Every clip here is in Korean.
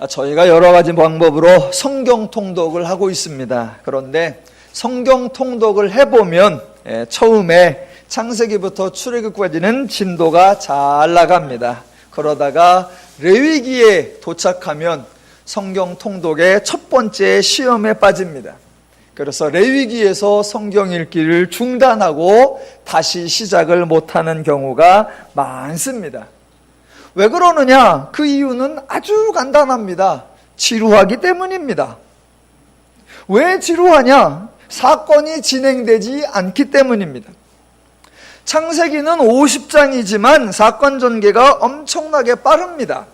저희가 여러 가지 방법으로 성경 통독을 하고 있습니다. 그런데 성경 통독을 해보면 처음에 창세기부터 출애굽까지는 진도가 잘 나갑니다. 그러다가 레위기에 도착하면 성경 통독의 첫 번째 시험에 빠집니다. 그래서 레위기에서 성경 읽기를 중단하고 다시 시작을 못하는 경우가 많습니다. 왜 그러느냐? 그 이유는 아주 간단합니다. 지루하기 때문입니다. 왜 지루하냐? 사건이 진행되지 않기 때문입니다. 창세기는 50장이지만 사건 전개가 엄청나게 빠릅니다.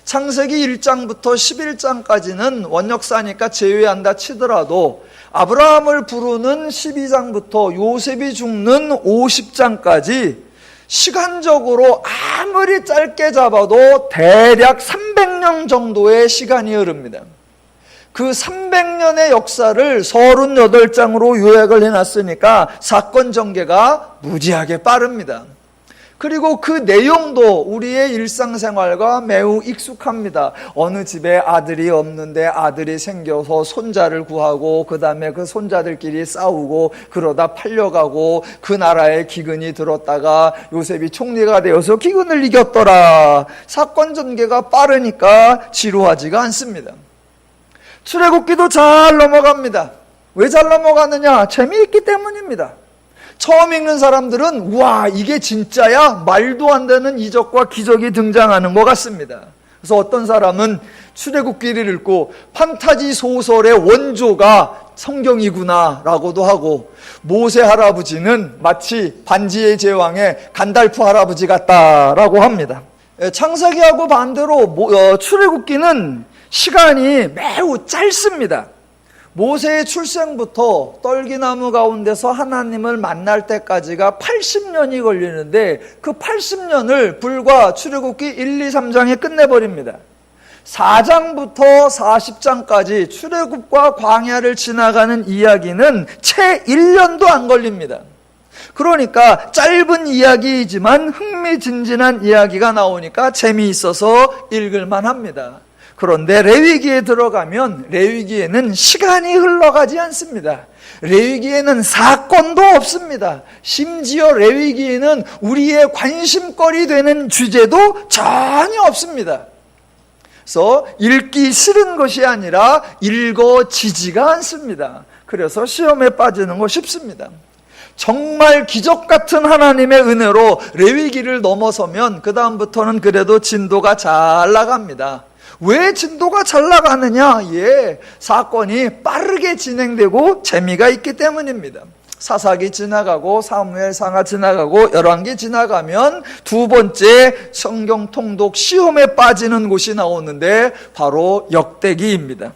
창세기 1장부터 11장까지는 원역사니까 제외한다 치더라도 아브라함을 부르는 12장부터 요셉이 죽는 50장까지 시간적으로 아무리 짧게 잡아도 대략 300년 정도의 시간이 흐릅니다. 그 300년의 역사를 38장으로 요약을 해놨으니까 사건 전개가 무지하게 빠릅니다. 그리고 그 내용도 우리의 일상생활과 매우 익숙합니다. 어느 집에 아들이 없는데 아들이 생겨서 손자를 구하고 그 다음에 그 손자들끼리 싸우고 그러다 팔려가고 그 나라에 기근이 들었다가 요셉이 총리가 되어서 기근을 이겼더라. 사건 전개가 빠르니까 지루하지가 않습니다. 출애굽기도 잘 넘어갑니다. 왜 잘 넘어가느냐? 재미있기 때문입니다. 처음 읽는 사람들은 우와 이게 진짜야? 말도 안 되는 이적과 기적이 등장하는 것 같습니다. 그래서 어떤 사람은 출애굽기를 읽고 판타지 소설의 원조가 성경이구나 라고도 하고 모세 할아버지는 마치 반지의 제왕의 간달프 할아버지 같다라고 합니다. 창세기하고 반대로 출애굽기는 시간이 매우 짧습니다. 모세의 출생부터 떨기나무 가운데서 하나님을 만날 때까지가 80년이 걸리는데 그 80년을 불과 출애굽기 1, 2, 3장에 끝내버립니다. 4장부터 40장까지 출애굽과 광야를 지나가는 이야기는 채 1년도 안 걸립니다. 그러니까 짧은 이야기이지만 흥미진진한 이야기가 나오니까 재미있어서 읽을만 합니다. 그런데 레위기에 들어가면 레위기에는 시간이 흘러가지 않습니다. 레위기에는 사건도 없습니다. 심지어 레위기에는 우리의 관심거리 되는 주제도 전혀 없습니다. 그래서 읽기 싫은 것이 아니라 읽어지지가 않습니다. 그래서 시험에 빠지는 거 쉽습니다. 정말 기적 같은 하나님의 은혜로 레위기를 넘어서면 그 다음부터는 그래도 진도가 잘 나갑니다. 왜 진도가 잘 나가느냐? 사건이 빠르게 진행되고 재미가 있기 때문입니다. 사사기 지나가고 사무엘상하 지나가고 열왕기 지나가면 두 번째 성경 통독 시험에 빠지는 곳이 나오는데 바로 역대기입니다.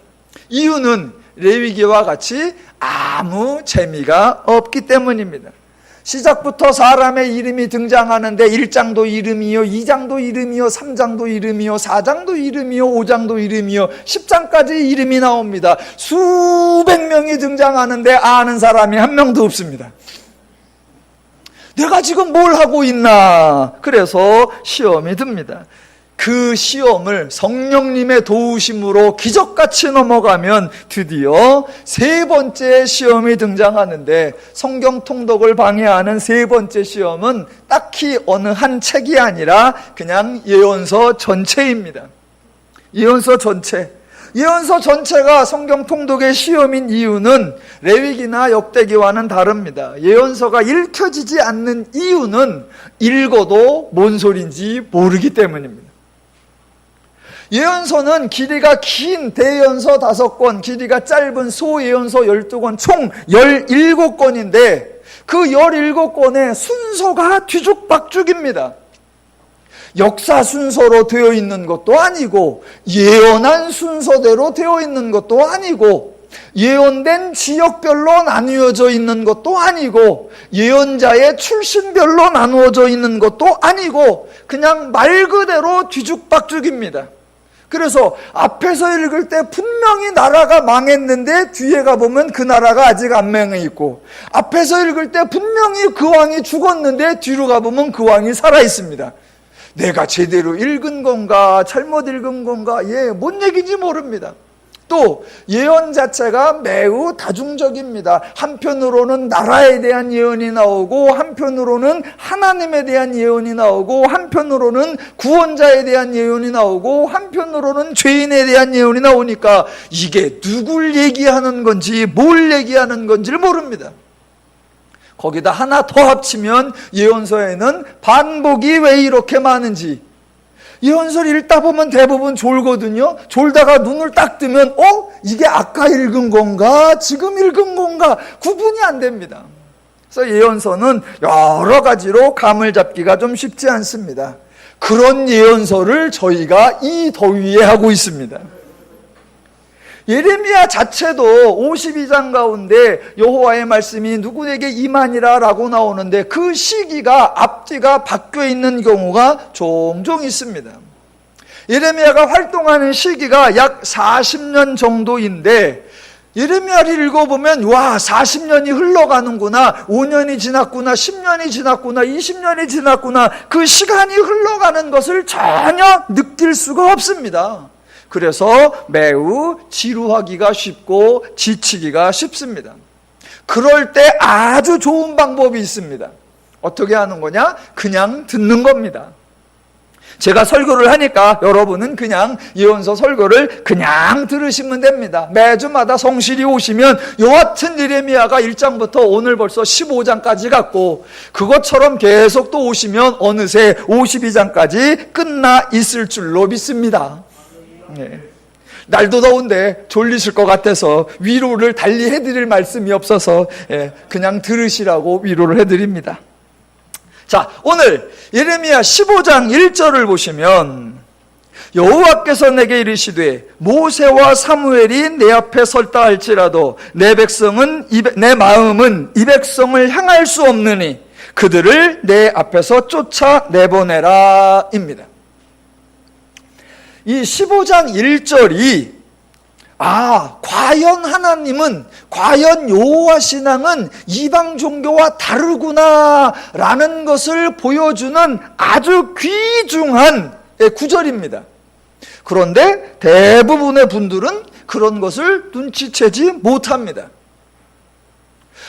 이유는 레위기와 같이 아무 재미가 없기 때문입니다. 시작부터 사람의 이름이 등장하는데 1장도 이름이요, 2장도 이름이요, 3장도 이름이요, 4장도 이름이요, 5장도 이름이요, 10장까지 이름이 나옵니다. 수백 명이 등장하는데 아는 사람이 한 명도 없습니다. 내가 지금 뭘 하고 있나? 그래서 시험이 듭니다. 그 시험을 성령님의 도우심으로 기적같이 넘어가면 드디어 세 번째 시험이 등장하는데 성경 통독을 방해하는 세 번째 시험은 딱히 어느 한 책이 아니라 그냥 예언서 전체입니다. 예언서 전체. 예언서 전체가 성경 통독의 시험인 이유는 레위기나 역대기와는 다릅니다. 예언서가 읽혀지지 않는 이유는 읽어도 뭔 소린지 모르기 때문입니다. 예언서는 길이가 긴 대예언서 5권, 길이가 짧은 소예언서 12권, 총 17권인데 그 17권의 순서가 뒤죽박죽입니다. 역사 순서로 되어 있는 것도 아니고 예언한 순서대로 되어 있는 것도 아니고 예언된 지역별로 나누어져 있는 것도 아니고 예언자의 출신별로 나누어져 있는 것도 아니고 그냥 말 그대로 뒤죽박죽입니다. 그래서 앞에서 읽을 때 분명히 나라가 망했는데 뒤에 가보면 그 나라가 아직 안 망해 있고 앞에서 읽을 때 분명히 그 왕이 죽었는데 뒤로 가보면 그 왕이 살아 있습니다. 내가 제대로 읽은 건가 잘못 읽은 건가 뭔 얘기인지 모릅니다. 또 예언 자체가 매우 다중적입니다. 한편으로는 나라에 대한 예언이 나오고, 한편으로는 하나님에 대한 예언이 나오고, 한편으로는 구원자에 대한 예언이 나오고, 한편으로는 죄인에 대한 예언이 나오니까 이게 누굴 얘기하는 건지 뭘 얘기하는 건지를 모릅니다. 거기다 하나 더 합치면 예언서에는 반복이 왜 이렇게 많은지, 예언서를 읽다 보면 대부분 졸거든요. 졸다가 눈을 딱 뜨면 이게 아까 읽은 건가 지금 읽은 건가 구분이 안 됩니다. 그래서 예언서는 여러 가지로 감을 잡기가 좀 쉽지 않습니다. 그런 예언서를 저희가 이 더위에 하고 있습니다. 예레미야 자체도 52장 가운데 여호와의 말씀이 누구에게 임하니라 라고 나오는데, 그 시기가 앞뒤가 바뀌어 있는 경우가 종종 있습니다. 예레미야가 활동하는 시기가 약 40년 정도인데, 예레미야를 읽어보면 40년이 흘러가는구나, 5년이 지났구나, 10년이 지났구나, 20년이 지났구나, 그 시간이 흘러가는 것을 전혀 느낄 수가 없습니다. 그래서 매우 지루하기가 쉽고 지치기가 쉽습니다. 그럴 때 아주 좋은 방법이 있습니다. 어떻게 하는 거냐? 그냥 듣는 겁니다. 제가 설교를 하니까 여러분은 그냥 예언서 설교를 그냥 들으시면 됩니다. 매주마다 성실히 오시면 여하튼 예레미야가 1장부터 오늘 벌써 15장까지 갔고, 그것처럼 계속 또 오시면 어느새 52장까지 끝나 있을 줄로 믿습니다. 날도 더운데 졸리실 것 같아서 위로를 달리 해드릴 말씀이 없어서 그냥 들으시라고 위로를 해드립니다. 자, 오늘 예레미야 15장 1절을 보시면, 여호와께서 내게 이르시되 모세와 사무엘이 내 앞에 설다 할지라도 내 마음은 이 백성을 향할 수 없느니 그들을 내 앞에서 쫓아내보내라 입니다. 이 15장 1절이 과연 여호와 신앙은 이방 종교와 다르구나 라는 것을 보여주는 아주 귀중한 구절입니다. 그런데 대부분의 분들은 그런 것을 눈치채지 못합니다.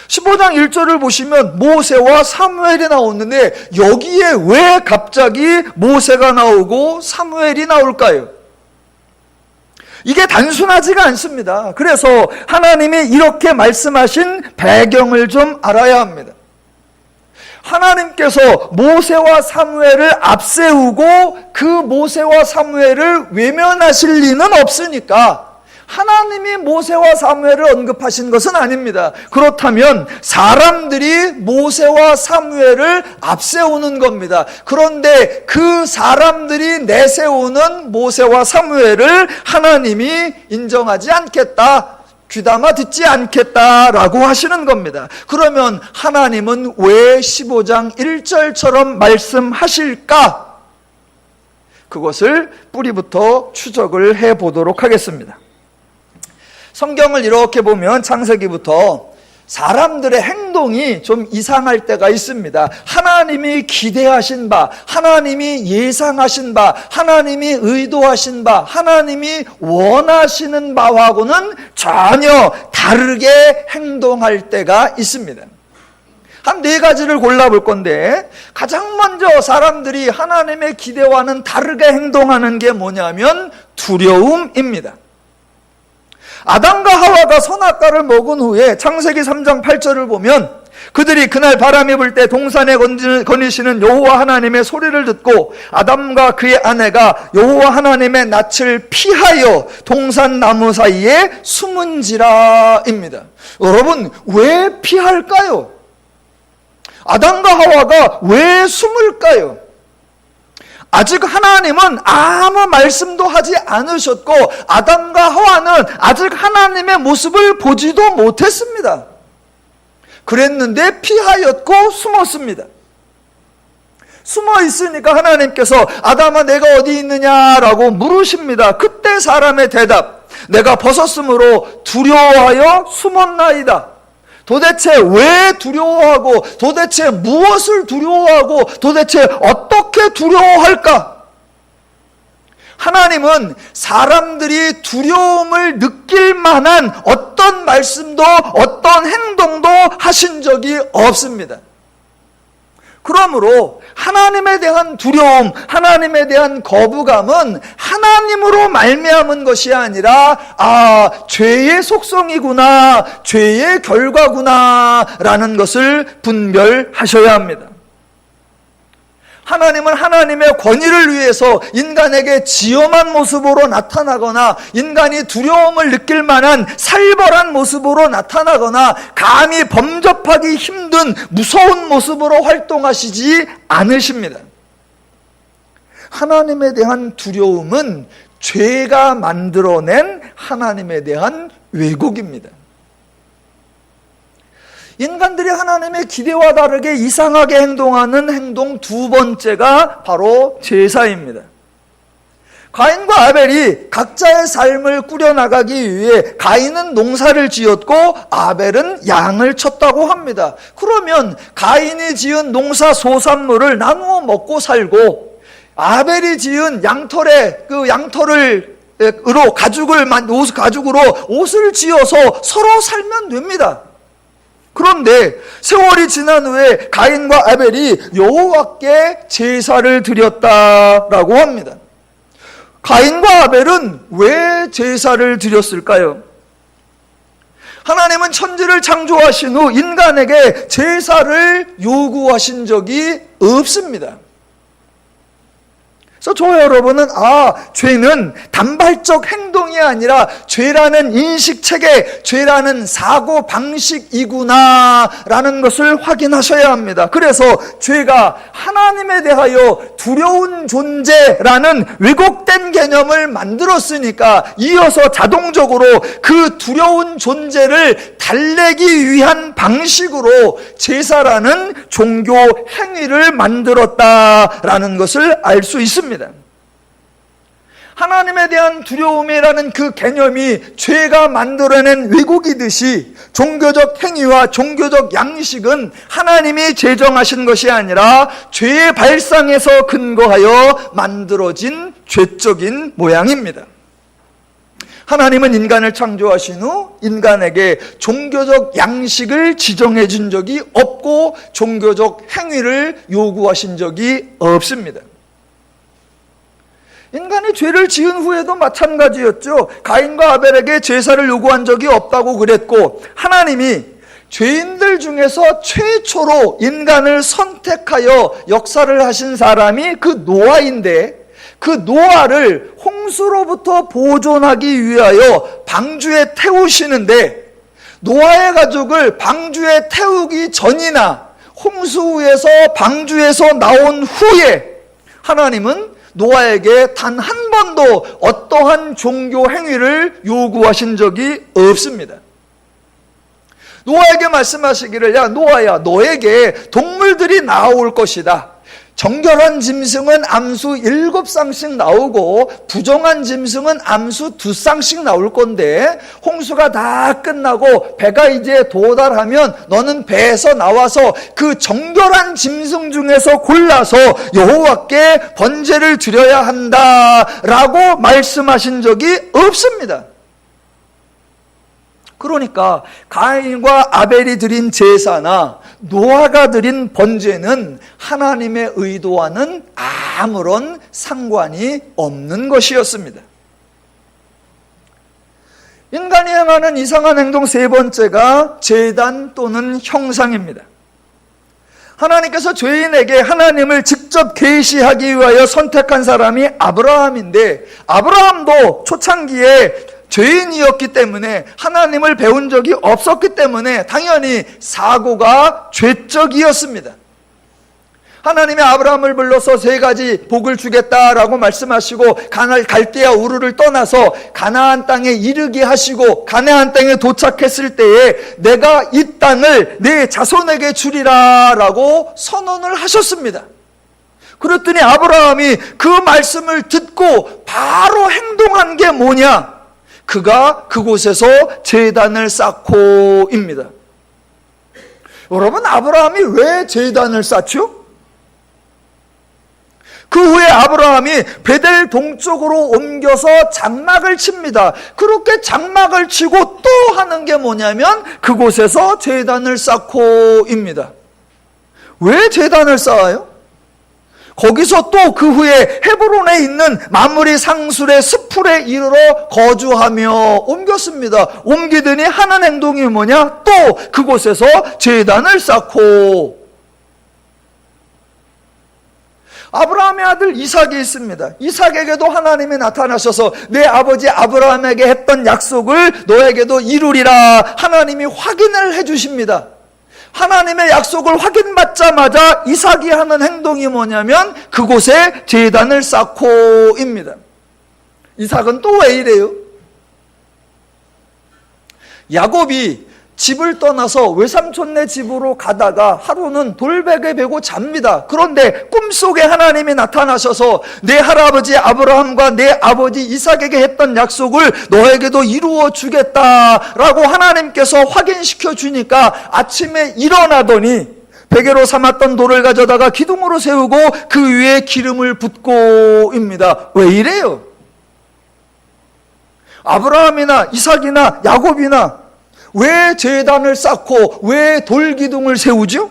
15장 1절을 보시면 모세와 사무엘이 나오는데, 여기에 왜 갑자기 모세가 나오고 사무엘이 나올까요? 이게 단순하지가 않습니다. 그래서 하나님이 이렇게 말씀하신 배경을 좀 알아야 합니다. 하나님께서 모세와 사무엘을 앞세우고 그 모세와 사무엘을 외면하실 리는 없으니까 하나님이 모세와 사무엘을 언급하신 것은 아닙니다. 그렇다면 사람들이 모세와 사무엘을 앞세우는 겁니다. 그런데 그 사람들이 내세우는 모세와 사무엘을 하나님이 인정하지 않겠다, 귀담아 듣지 않겠다라고 하시는 겁니다. 그러면 하나님은 왜 15장 1절처럼 말씀하실까? 그것을 뿌리부터 추적을 해보도록 하겠습니다. 성경을 이렇게 보면 창세기부터 사람들의 행동이 좀 이상할 때가 있습니다. 하나님이 기대하신 바, 하나님이 예상하신 바, 하나님이 의도하신 바, 하나님이 원하시는 바하고는 전혀 다르게 행동할 때가 있습니다. 한 4가지를 골라볼 건데, 가장 먼저 사람들이 하나님의 기대와는 다르게 행동하는 게 뭐냐면 두려움입니다. 아담과 하와가 선악과를 먹은 후에 창세기 3장 8절을 보면, 그들이 그날 바람이 불 때 동산에 거니시는 여호와 하나님의 소리를 듣고 아담과 그의 아내가 여호와 하나님의 낯을 피하여 동산 나무 사이에 숨은지라입니다. 여러분, 왜 피할까요? 아담과 하와가 왜 숨을까요? 아직 하나님은 아무 말씀도 하지 않으셨고, 아담과 하와는 아직 하나님의 모습을 보지도 못했습니다. 그랬는데 피하였고 숨었습니다. 숨어 있으니까 하나님께서 아담아 내가 어디 있느냐라고 물으십니다. 그때 사람의 대답, 내가 벗었으므로 두려워하여 숨었나이다. 도대체 왜 두려워하고, 도대체 무엇을 두려워하고, 도대체 어떻게 두려워할까? 하나님은 사람들이 두려움을 느낄 만한 어떤 말씀도 어떤 행동도 하신 적이 없습니다. 그러므로 하나님에 대한 두려움, 하나님에 대한 거부감은 하나님으로 말미암은 것이 아니라 죄의 속성이구나, 죄의 결과구나 라는 것을 분별하셔야 합니다. 하나님은 하나님의 권위를 위해서 인간에게 지엄한 모습으로 나타나거나, 인간이 두려움을 느낄 만한 살벌한 모습으로 나타나거나, 감히 범접하기 힘든 무서운 모습으로 활동하시지 않으십니다. 하나님에 대한 두려움은 죄가 만들어낸 하나님에 대한 왜곡입니다. 인간들이 하나님의 기대와 다르게 이상하게 행동하는 행동 두 번째가 바로 제사입니다. 가인과 아벨이 각자의 삶을 꾸려나가기 위해 가인은 농사를 지었고 아벨은 양을 쳤다고 합니다. 그러면 가인이 지은 농사 소산물을 나누어 먹고 살고, 아벨이 지은 가죽으로 옷을 지어서 서로 살면 됩니다. 그런데 세월이 지난 후에 가인과 아벨이 여호와께 제사를 드렸다라고 합니다. 가인과 아벨은 왜 제사를 드렸을까요? 하나님은 천지를 창조하신 후 인간에게 제사를 요구하신 적이 없습니다. 그래서 저와 여러분은 죄는 단발적 행동이 아니라 죄라는 인식체계, 죄라는 사고방식이구나 라는 것을 확인하셔야 합니다. 그래서 죄가 하나님에 대하여 두려운 존재라는 왜곡된 개념을 만들었으니까 이어서 자동적으로 그 두려운 존재를 달래기 위한 방식으로 제사라는 종교 행위를 만들었다라는 것을 알 수 있습니다. 하나님에 대한 두려움이라는 그 개념이 죄가 만들어낸 왜곡이듯이 종교적 행위와 종교적 양식은 하나님이 제정하신 것이 아니라 죄의 발상에서 근거하여 만들어진 죄적인 모양입니다. 하나님은 인간을 창조하신 후 인간에게 종교적 양식을 지정해 준 적이 없고 종교적 행위를 요구하신 적이 없습니다. 인간이 죄를 지은 후에도 마찬가지였죠. 가인과 아벨에게 제사를 요구한 적이 없다고 그랬고, 하나님이 죄인들 중에서 최초로 인간을 선택하여 역사를 하신 사람이 그 노아인데, 그 노아를 홍수로부터 보존하기 위하여 방주에 태우시는데, 노아의 가족을 방주에 태우기 전이나 홍수에서 방주에서 나온 후에 하나님은 노아에게 단 한 번도 어떠한 종교 행위를 요구하신 적이 없습니다. 노아에게 말씀하시기를, 야 노아야, 너에게 동물들이 나올 것이다. 정결한 짐승은 암수 7쌍씩 나오고 부정한 짐승은 암수 2쌍씩 나올 건데, 홍수가 다 끝나고 배가 이제 도달하면 너는 배에서 나와서 그 정결한 짐승 중에서 골라서 여호와께 번제를 드려야 한다라고 말씀하신 적이 없습니다. 그러니까 가인과 아벨이 드린 제사나 노아가 드린 번제는 하나님의 의도와는 아무런 상관이 없는 것이었습니다. 인간이 행하는 이상한 행동 세 번째가 제단 또는 형상입니다. 하나님께서 죄인에게 하나님을 직접 계시하기 위하여 선택한 사람이 아브라함인데, 아브라함도 초창기에 죄인이었기 때문에 하나님을 배운 적이 없었기 때문에 당연히 사고가 죄적이었습니다. 하나님이 아브라함을 불러서 3가지 복을 주겠다라고 말씀하시고 갈대아 우르를 떠나서 가나안 땅에 이르게 하시고 가나안 땅에 도착했을 때에 내가 이 땅을 내 자손에게 주리라 라고 선언을 하셨습니다. 그랬더니 아브라함이 그 말씀을 듣고 바로 행동한 게 뭐냐? 그가 그곳에서 제단을 쌓고입니다. 여러분, 아브라함이 왜 제단을 쌓죠? 그 후에 아브라함이 베델 동쪽으로 옮겨서 장막을 칩니다. 그렇게 장막을 치고 또 하는 게 뭐냐면 그곳에서 제단을 쌓고입니다. 왜 제단을 쌓아요? 거기서 또 그 후에 헤브론에 있는 마므리 상술의 스풀에 이르러 거주하며 옮겼습니다. 옮기더니 하는 행동이 뭐냐? 또 그곳에서 제단을 쌓고. 아브라함의 아들 이삭이 있습니다. 이삭에게도 하나님이 나타나셔서 내 아버지 아브라함에게 했던 약속을 너에게도 이루리라 하나님이 확인을 해주십니다. 하나님의 약속을 확인받자마자 이삭이 하는 행동이 뭐냐면 그곳에 제단을 쌓고입니다. 이삭은 또 왜 이래요? 야곱이 집을 떠나서 외삼촌네 집으로 가다가 하루는 돌베개 베고 잡니다. 그런데 꿈속에 하나님이 나타나셔서 내 할아버지 아브라함과 내 아버지 이삭에게 했던 약속을 너에게도 이루어 주겠다라고 하나님께서 확인시켜 주니까 아침에 일어나더니 베개로 삼았던 돌을 가져다가 기둥으로 세우고 그 위에 기름을 붓고입니다. 왜 이래요? 아브라함이나 이삭이나 야곱이나 왜 제단을 쌓고 왜 돌기둥을 세우죠?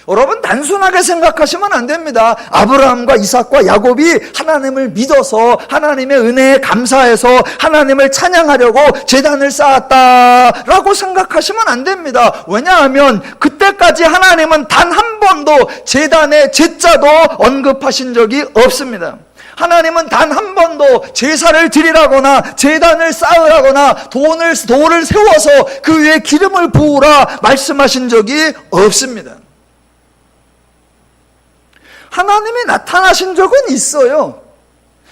여러분, 단순하게 생각하시면 안 됩니다. 아브라함과 이삭과 야곱이 하나님을 믿어서 하나님의 은혜에 감사해서 하나님을 찬양하려고 제단을 쌓았다라고 생각하시면 안 됩니다. 왜냐하면 그때까지 하나님은 단 한 번도 제단의 제자도 언급하신 적이 없습니다. 하나님은 단 한 번도 제사를 드리라거나 제단을 쌓으라거나 돌을 세워서 그 위에 기름을 부으라 말씀하신 적이 없습니다. 하나님이 나타나신 적은 있어요.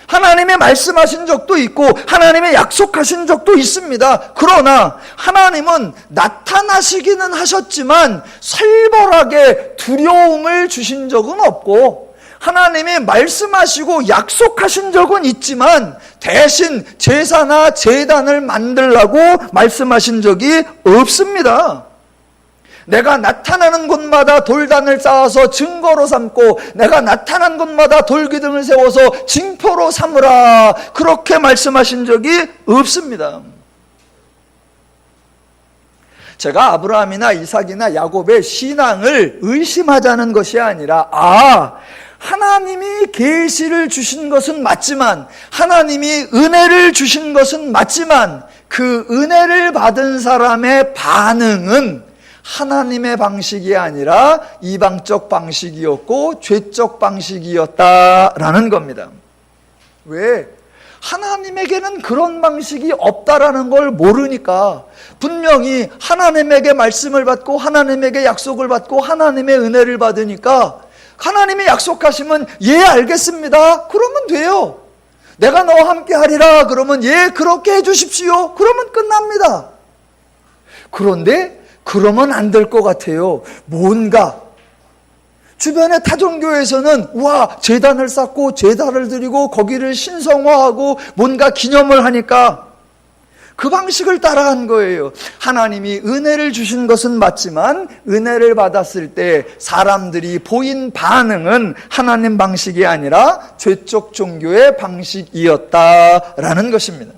하나님의 말씀하신 적도 있고 하나님의 약속하신 적도 있습니다. 그러나 하나님은 나타나시기는 하셨지만 살벌하게 두려움을 주신 적은 없고 하나님이 말씀하시고 약속하신 적은 있지만 대신 제사나 제단을 만들라고 말씀하신 적이 없습니다. 내가 나타나는 곳마다 돌단을 쌓아서 증거로 삼고 내가 나타난 곳마다 돌기둥을 세워서 징표로 삼으라 그렇게 말씀하신 적이 없습니다. 제가 아브라함이나 이삭이나 야곱의 신앙을 의심하자는 것이 아니라 하나님이 계시를 주신 것은 맞지만 하나님이 은혜를 주신 것은 맞지만 그 은혜를 받은 사람의 반응은 하나님의 방식이 아니라 이방적 방식이었고 죄적 방식이었다라는 겁니다. 왜? 하나님에게는 그런 방식이 없다라는 걸 모르니까 분명히 하나님에게 말씀을 받고 하나님에게 약속을 받고 하나님의 은혜를 받으니까 하나님이 약속하시면 예 알겠습니다 그러면 돼요. 내가 너와 함께 하리라 그러면 예 그렇게 해주십시오 그러면 끝납니다. 그런데 그러면 안 될 것 같아요. 뭔가 주변의 타종교에서는 제단을 쌓고 제단을 드리고 거기를 신성화하고 뭔가 기념을 하니까 그 방식을 따라한 거예요. 하나님이 은혜를 주신 것은 맞지만 은혜를 받았을 때 사람들이 보인 반응은 하나님 방식이 아니라 죄적 종교의 방식이었다라는 것입니다.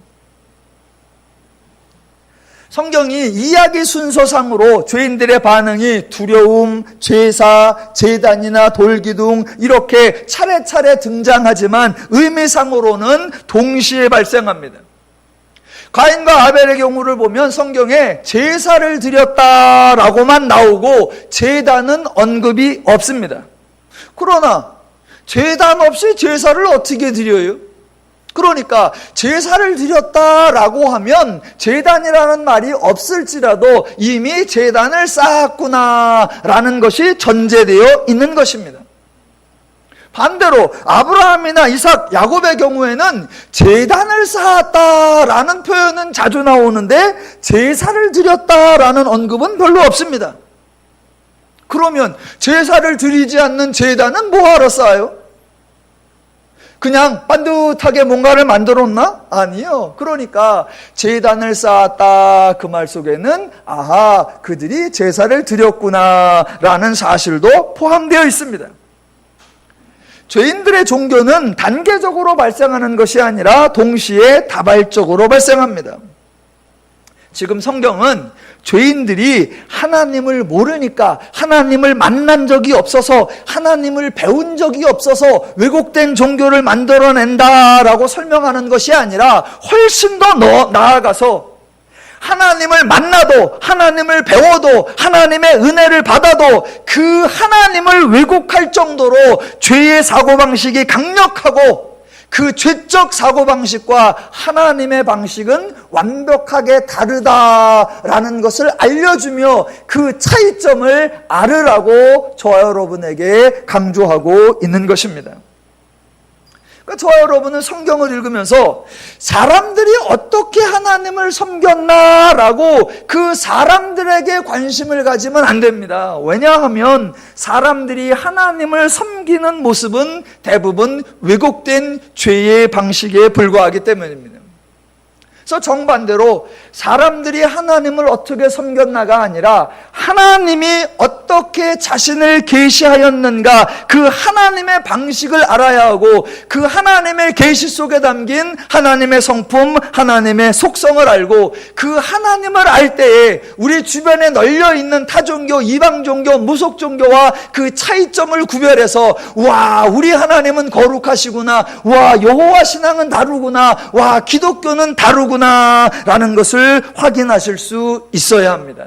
성경이 이야기 순서상으로 죄인들의 반응이 두려움, 제사, 제단이나 돌기둥 이렇게 차례차례 등장하지만 의미상으로는 동시에 발생합니다. 가인과 아벨의 경우를 보면 성경에 제사를 드렸다라고만 나오고 제단은 언급이 없습니다. 그러나 제단 없이 제사를 어떻게 드려요? 그러니까 제사를 드렸다라고 하면 제단이라는 말이 없을지라도 이미 제단을 쌓았구나라는 것이 전제되어 있는 것입니다. 반대로 아브라함이나 이삭, 야곱의 경우에는 제단을 쌓았다라는 표현은 자주 나오는데 제사를 드렸다라는 언급은 별로 없습니다. 그러면 제사를 드리지 않는 제단은 뭐하러 쌓아요? 그냥 반듯하게 뭔가를 만들었나? 아니요. 그러니까 제단을 쌓았다 그 말 속에는 아하, 그들이 제사를 드렸구나라는 사실도 포함되어 있습니다. 죄인들의 종교는 단계적으로 발생하는 것이 아니라 동시에 다발적으로 발생합니다. 지금 성경은 죄인들이 하나님을 모르니까, 하나님을 만난 적이 없어서, 하나님을 배운 적이 없어서 왜곡된 종교를 만들어낸다라고 설명하는 것이 아니라 훨씬 더 나아가서 하나님을 만나도, 하나님을 배워도, 하나님의 은혜를 받아도 그 하나님을 왜곡할 정도로 죄의 사고방식이 강력하고, 그 죄적 사고방식과 하나님의 방식은 완벽하게 다르다라는 것을 알려주며 그 차이점을 알으라고 저와 여러분에게 강조하고 있는 것입니다. 그러니까 저와 여러분은 성경을 읽으면서 사람들이 어떻게 하나님을 섬겼나라고 그 사람들에게 관심을 가지면 안 됩니다. 왜냐하면 사람들이 하나님을 섬기는 모습은 대부분 왜곡된 죄의 방식에 불과하기 때문입니다. 그래서 정반대로 사람들이 하나님을 어떻게 섬겼나가 아니라 하나님이 어떻게 자신을 계시하였는가, 그 하나님의 방식을 알아야 하고 그 하나님의 계시 속에 담긴 하나님의 성품, 하나님의 속성을 알고 그 하나님을 알 때에 우리 주변에 널려있는 타종교, 이방종교, 무속종교와 그 차이점을 구별해서 와, 우리 하나님은 거룩하시구나, 와, 여호와 신앙은 다르구나, 와, 기독교는 다르구나 라는 것을 확인하실 수 있어야 합니다.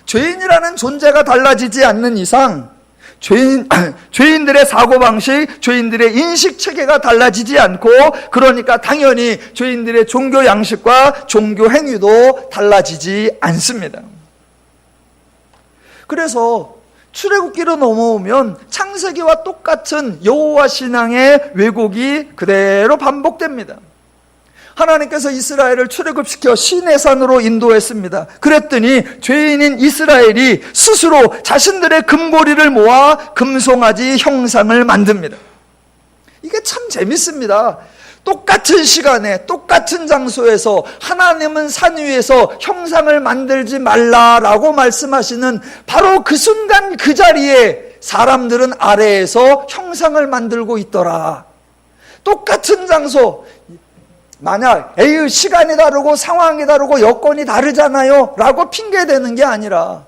죄인이라는 존재가 달라지지 않는 이상 죄인들의 사고방식, 죄인들의 인식체계가 달라지지 않고, 그러니까 당연히 죄인들의 종교 양식과 종교 행위도 달라지지 않습니다. 그래서 출애굽기로 넘어오면 창세기와 똑같은 여호와 신앙의 왜곡이 그대로 반복됩니다. 하나님께서 이스라엘을 출애굽시켜 시내산으로 인도했습니다. 그랬더니 죄인인 이스라엘이 스스로 자신들의 금고리를 모아 금송아지 형상을 만듭니다. 이게 참 재밌습니다. 똑같은 시간에 똑같은 장소에서 하나님은 산 위에서 형상을 만들지 말라라고 말씀하시는 바로 그 순간 그 자리에 사람들은 아래에서 형상을 만들고 있더라. 똑같은 장소, 만약 에휴 시간이 다르고 상황이 다르고 여건이 다르잖아요 라고 핑계대는 게 아니라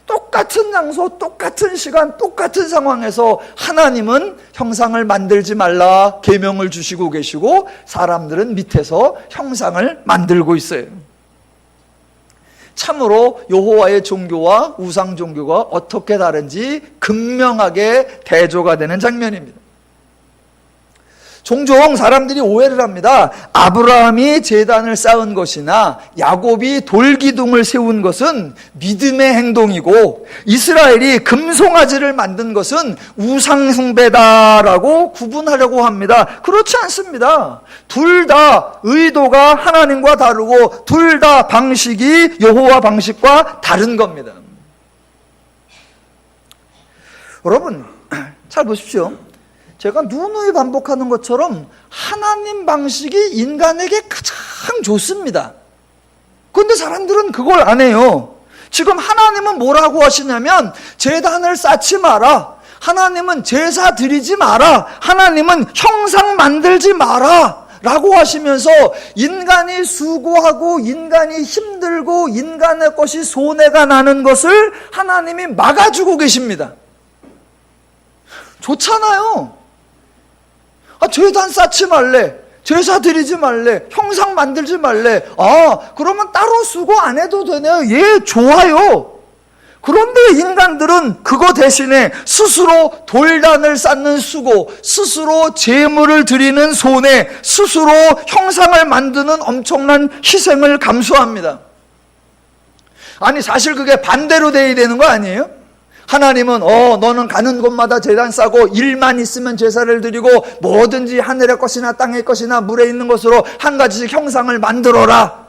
똑같은 장소, 똑같은 시간, 똑같은 상황에서 하나님은 형상을 만들지 말라 계명을 주시고 계시고 사람들은 밑에서 형상을 만들고 있어요. 참으로 여호와의 종교와 우상 종교가 어떻게 다른지 극명하게 대조가 되는 장면입니다. 종종 사람들이 오해를 합니다. 아브라함이 제단을 쌓은 것이나 야곱이 돌기둥을 세운 것은 믿음의 행동이고 이스라엘이 금송아지를 만든 것은 우상숭배다라고 구분하려고 합니다. 그렇지 않습니다. 둘 다 의도가 하나님과 다르고 둘 다 방식이 여호와 방식과 다른 겁니다. 여러분 잘 보십시오. 제가 누누이 반복하는 것처럼 하나님 방식이 인간에게 가장 좋습니다. 그런데 사람들은 그걸 안 해요. 지금 하나님은 뭐라고 하시냐면 제단을 쌓지 마라. 하나님은 제사 드리지 마라. 하나님은 형상 만들지 마라. 라고 하시면서 인간이 수고하고 인간이 힘들고 인간의 것이 손해가 나는 것을 하나님이 막아주고 계십니다. 좋잖아요. 제단 쌓지 말래, 제사 드리지 말래, 형상 만들지 말래. 그러면 따로 수고 안 해도 되네요. 예, 좋아요. 그런데 인간들은 그거 대신에 스스로 돌단을 쌓는 수고, 스스로 제물을 드리는 손해, 스스로 형상을 만드는 엄청난 희생을 감수합니다. 아니 사실 그게 반대로 돼야 되는 거 아니에요? 하나님은 너는 가는 곳마다 제단 싸고 일만 있으면 제사를 드리고 뭐든지 하늘의 것이나 땅의 것이나 물에 있는 것으로 한 가지씩 형상을 만들어라.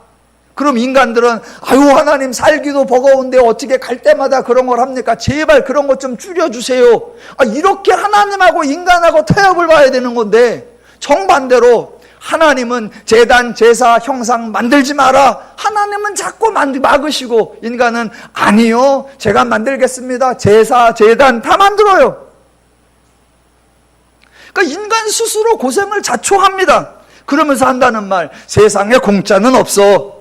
그럼 인간들은 아유 하나님 살기도 버거운데 어떻게 갈 때마다 그런 걸 합니까? 제발 그런 것 좀 줄여주세요. 이렇게 하나님하고 인간하고 타협을 봐야 되는 건데, 정반대로 하나님은 제단, 제사, 형상 만들지 마라. 하나님은 자꾸 막으시고, 인간은 아니요 제가 만들겠습니다. 제사, 제단 다 만들어요. 그러니까 인간 스스로 고생을 자초합니다. 그러면서 한다는 말, 세상에 공짜는 없어.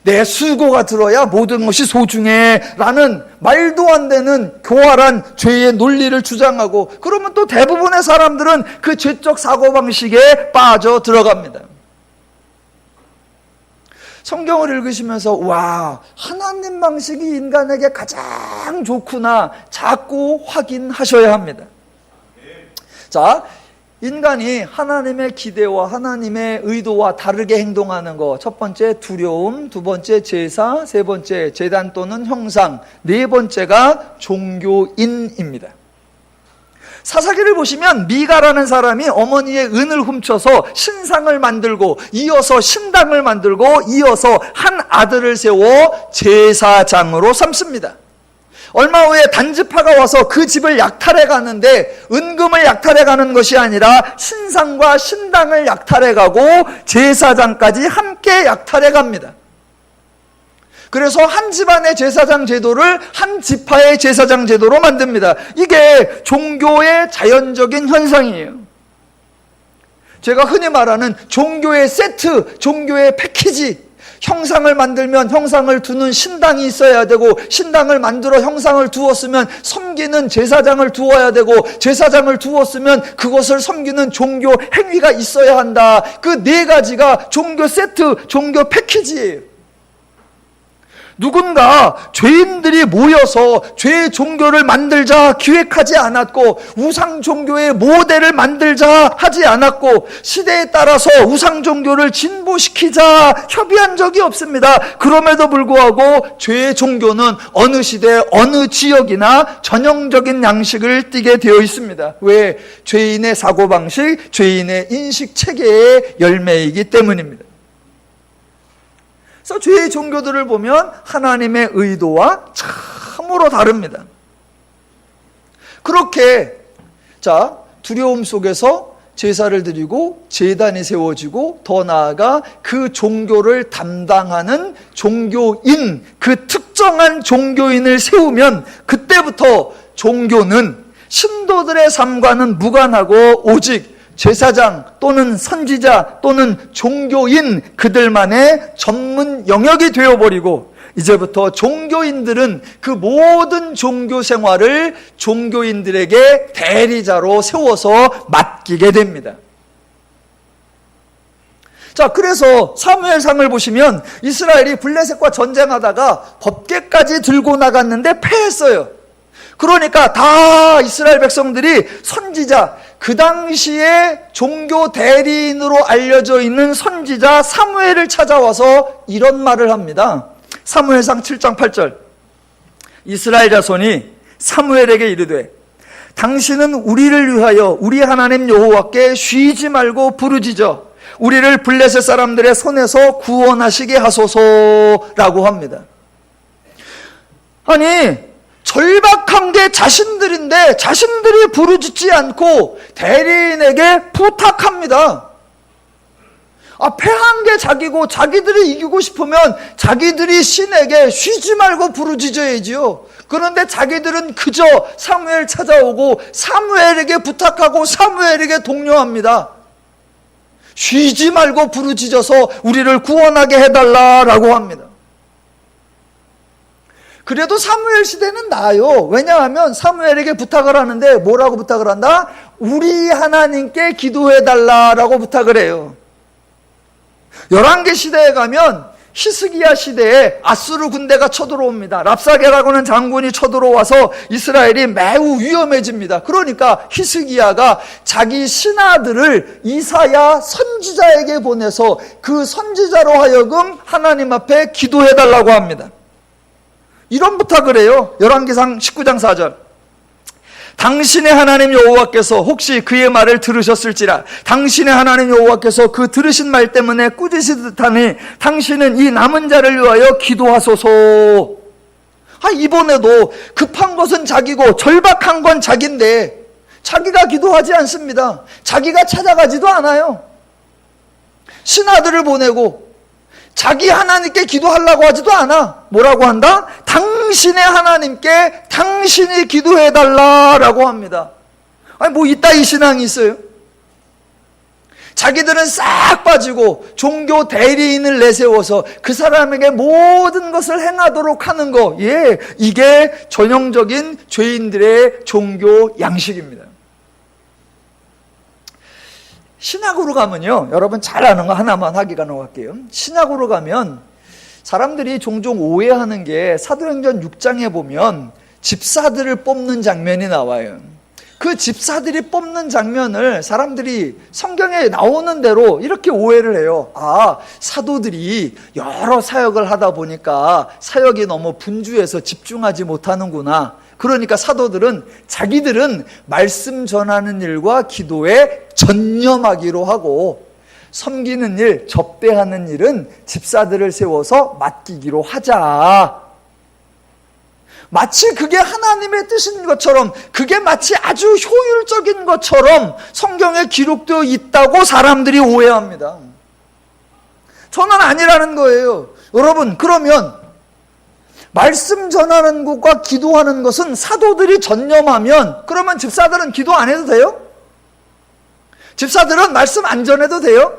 내 수고가 들어야 모든 것이 소중해 라는 말도 안 되는 교활한 죄의 논리를 주장하고, 그러면 또 대부분의 사람들은 그 죄적 사고방식에 빠져 들어갑니다. 성경을 읽으시면서 와, 하나님 방식이 인간에게 가장 좋구나 자꾸 확인하셔야 합니다. 자, 인간이 하나님의 기대와 하나님의 의도와 다르게 행동하는 것, 첫 번째 두려움, 두 번째 제사, 세 번째 제단 또는 형상, 네 번째가 종교인입니다. 사사기를 보시면 미가라는 사람이 어머니의 은을 훔쳐서 신상을 만들고, 이어서 신당을 만들고, 이어서 한 아들을 세워 제사장으로 삼습니다. 얼마 후에 단지파가 와서 그 집을 약탈해 가는데, 은금을 약탈해 가는 것이 아니라 신상과 신당을 약탈해 가고 제사장까지 함께 약탈해 갑니다. 그래서 한 집안의 제사장 제도를 한 지파의 제사장 제도로 만듭니다. 이게 종교의 자연적인 현상이에요. 제가 흔히 말하는 종교의 세트, 종교의 패키지. 형상을 만들면 형상을 두는 신당이 있어야 되고, 신당을 만들어 형상을 두었으면 섬기는 제사장을 두어야 되고, 제사장을 두었으면 그것을 섬기는 종교 행위가 있어야 한다. 그 네 가지가 종교 세트, 종교 패키지예요. 누군가 죄인들이 모여서 죄 종교를 만들자 기획하지 않았고, 우상 종교의 모델을 만들자 하지 않았고, 시대에 따라서 우상 종교를 진보시키자 협의한 적이 없습니다. 그럼에도 불구하고 죄의 종교는 어느 시대 어느 지역이나 전형적인 양식을 띠게 되어 있습니다. 왜? 죄인의 사고방식, 죄인의 인식 체계의 열매이기 때문입니다. 그래서 죄의 종교들을 보면 하나님의 의도와 참으로 다릅니다. 그렇게 두려움 속에서 제사를 드리고 제단이 세워지고, 더 나아가 그 종교를 담당하는 종교인, 그 특정한 종교인을 세우면, 그때부터 종교는 신도들의 삶과는 무관하고 오직 제사장 또는 선지자 또는 종교인, 그들만의 전문 영역이 되어버리고, 이제부터 종교인들은 그 모든 종교 생활을 종교인들에게 대리자로 세워서 맡기게 됩니다. 자, 그래서 사무엘상을 보시면 이스라엘이 블레셋과 전쟁하다가 법궤까지 들고 나갔는데 패했어요. 그러니까 다 이스라엘 백성들이 선지자, 그 당시에 종교 대리인으로 알려져 있는 선지자 사무엘을 찾아와서 이런 말을 합니다. 사무엘상 7장 8절. 이스라엘 자손이 사무엘에게 이르되, 당신은 우리를 위하여 우리 하나님 여호와께 쉬지 말고 부르짖어 우리를 블레셋 사람들의 손에서 구원하시게 하소서라고 합니다. 아니, 절박한 게 자신들인데 자신들이 부르짖지 않고 대리인에게 부탁합니다. 패한 게 자기고, 자기들이 이기고 싶으면 자기들이 신에게 쉬지 말고 부르짖어야지요. 그런데 자기들은 그저 사무엘 찾아오고 사무엘에게 부탁하고 사무엘에게 독려합니다. 쉬지 말고 부르짖어서 우리를 구원하게 해달라라고 합니다. 그래도 사무엘 시대는 나아요. 왜냐하면 사무엘에게 부탁을 하는데 뭐라고 부탁을 한다? 우리 하나님께 기도해달라라고 부탁을 해요. 열왕기 시대에 가면 히스기야 시대에 아수르 군대가 쳐들어옵니다. 랍사게라고는 장군이 쳐들어와서 이스라엘이 매우 위험해집니다. 그러니까 히스기야가 자기 신하들을 이사야 선지자에게 보내서 그 선지자로 하여금 하나님 앞에 기도해달라고 합니다. 이런 부탁을 해요. 열왕기상 19장 4절. 당신의 하나님 여호와께서 혹시 그의 말을 들으셨을지라. 당신의 하나님 여호와께서 그 들으신 말 때문에 꾸짖으듯하니 당신은 이 남은 자를 위하여 기도하소서. 이번에도 급한 것은 자기고 절박한 건 자기인데 자기가 기도하지 않습니다. 자기가 찾아가지도 않아요. 신하들을 보내고 자기 하나님께 기도하려고 하지도 않아. 뭐라고 한다? 당신의 하나님께 당신이 기도해달라라고 합니다. 뭐 이따위 신앙이 있어요? 자기들은 싹 빠지고 종교 대리인을 내세워서 그 사람에게 모든 것을 행하도록 하는 거, 이게 전형적인 죄인들의 종교 양식입니다. 신학으로 가면요, 여러분 잘 아는 거 하나만 하기가 넘어갈게요. 신학으로 가면 사람들이 종종 오해하는 게 사도행전 6장에 보면 집사들을 뽑는 장면이 나와요. 그 집사들이 뽑는 장면을 사람들이 성경에 나오는 대로 이렇게 오해를 해요. 사도들이 여러 사역을 하다 보니까 사역이 너무 분주해서 집중하지 못하는구나. 그러니까 사도들은 자기들은 말씀 전하는 일과 기도에 전념하기로 하고 섬기는 일, 접대하는 일은 집사들을 세워서 맡기기로 하자. 마치 그게 하나님의 뜻인 것처럼, 그게 마치 아주 효율적인 것처럼 성경에 기록되어 있다고 사람들이 오해합니다. 저는 아니라는 거예요. 여러분, 그러면 말씀 전하는 것과 기도하는 것은 사도들이 전념하면 그러면 집사들은 기도 안 해도 돼요? 집사들은 말씀 안 전해도 돼요?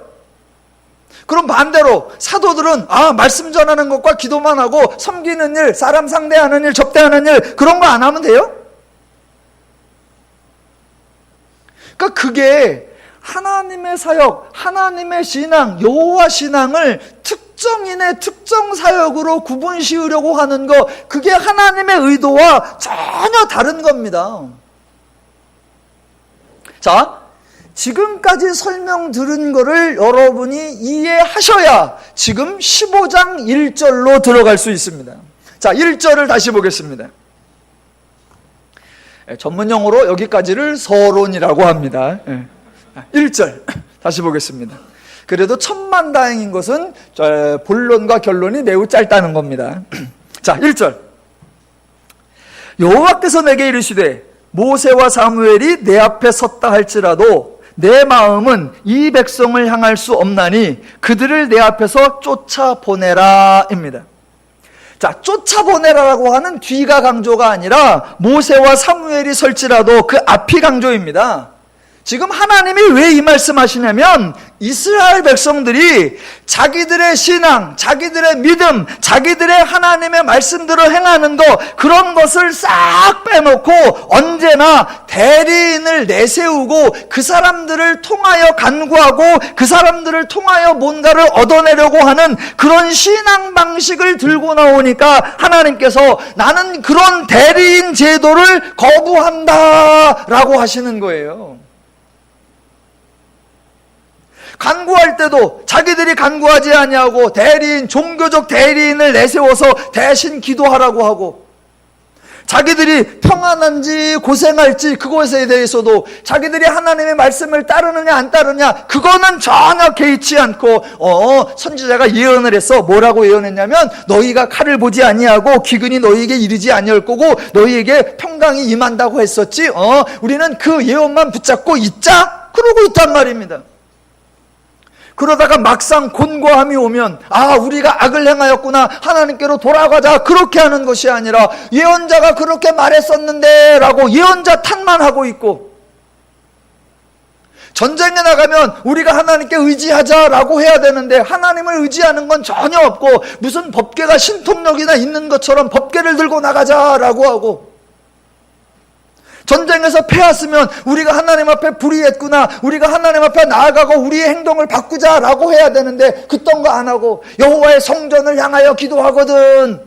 그럼 반대로 사도들은 말씀 전하는 것과 기도만 하고 섬기는 일, 사람 상대하는 일, 접대하는 일 그런 거 안 하면 돼요? 그러니까 그게 하나님의 사역, 하나님의 신앙, 여호와 신앙을 특정인의 특정 사역으로 구분시으려고 하는 거, 그게 하나님의 의도와 전혀 다른 겁니다. 자, 지금까지 설명 들은 거를 여러분이 이해하셔야 지금 15장 1절로 들어갈 수 있습니다. 자, 1절을 다시 보겠습니다. 전문용어로 여기까지를 서론이라고 합니다. 1절 다시 보겠습니다. 그래도 천만다행인 것은 본론과 결론이 매우 짧다는 겁니다. 자, 1절. 여호와께서 내게 이르시되 모세와 사무엘이 내 앞에 섰다 할지라도 내 마음은 이 백성을 향할 수 없나니 그들을 내 앞에서 쫓아보내라 입니다. 자, 쫓아보내라라고 하는 뒤가 강조가 아니라 모세와 사무엘이 설지라도 그 앞이 강조입니다. 지금 하나님이 왜 이 말씀하시냐면 이스라엘 백성들이 자기들의 신앙, 자기들의 믿음, 자기들의 하나님의 말씀대로 행하는 것, 그런 것을 싹 빼놓고 언제나 대리인을 내세우고 그 사람들을 통하여 간구하고 그 사람들을 통하여 뭔가를 얻어내려고 하는 그런 신앙 방식을 들고 나오니까 하나님께서 나는 그런 대리인 제도를 거부한다 라고 하시는 거예요. 간구할 때도 자기들이 간구하지 아니하고 대리인, 종교적 대리인을 내세워서 대신 기도하라고 하고, 자기들이 평안한지 고생할지 그것에 대해서도 자기들이 하나님의 말씀을 따르느냐 안 따르냐 그거는 전혀 개의치 않고 선지자가 예언을 해서 뭐라고 예언했냐면 너희가 칼을 보지 아니하고 기근이 너희에게 이르지 아니할 거고 너희에게 평강이 임한다고 했었지. 우리는 그 예언만 붙잡고 있자 그러고 있단 말입니다. 그러다가 막상 곤고함이 오면 우리가 악을 행하였구나, 하나님께로 돌아가자, 그렇게 하는 것이 아니라 예언자가 그렇게 말했었는데 라고 예언자 탓만 하고 있고, 전쟁에 나가면 우리가 하나님께 의지하자라고 해야 되는데 하나님을 의지하는 건 전혀 없고 무슨 법궤가 신통력이나 있는 것처럼 법궤를 들고 나가자라고 하고, 전쟁에서 패했으면 우리가 하나님 앞에 불의했구나, 우리가 하나님 앞에 나아가고 우리의 행동을 바꾸자라고 해야 되는데 그딴 거 안 하고 여호와의 성전을 향하여 기도하거든.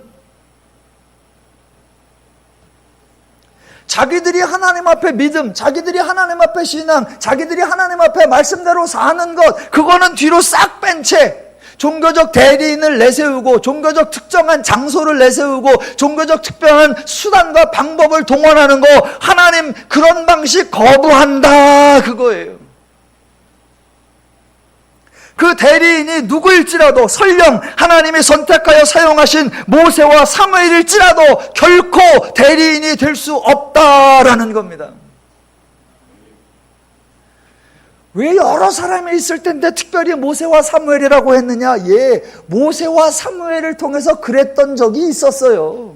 자기들이 하나님 앞에 믿음, 자기들이 하나님 앞에 신앙, 자기들이 하나님 앞에 말씀대로 사는 것, 그거는 뒤로 싹 뺀 채 종교적 대리인을 내세우고 종교적 특정한 장소를 내세우고 종교적 특별한 수단과 방법을 동원하는 거 하나님 그런 방식 거부한다 그거예요. 그 대리인이 누구일지라도 설령 하나님이 선택하여 사용하신 모세와 사무엘일지라도 결코 대리인이 될 수 없다라는 겁니다. 왜 여러 사람이 있을 텐데 특별히 모세와 사무엘이라고 했느냐? 예, 모세와 사무엘을 통해서 그랬던 적이 있었어요.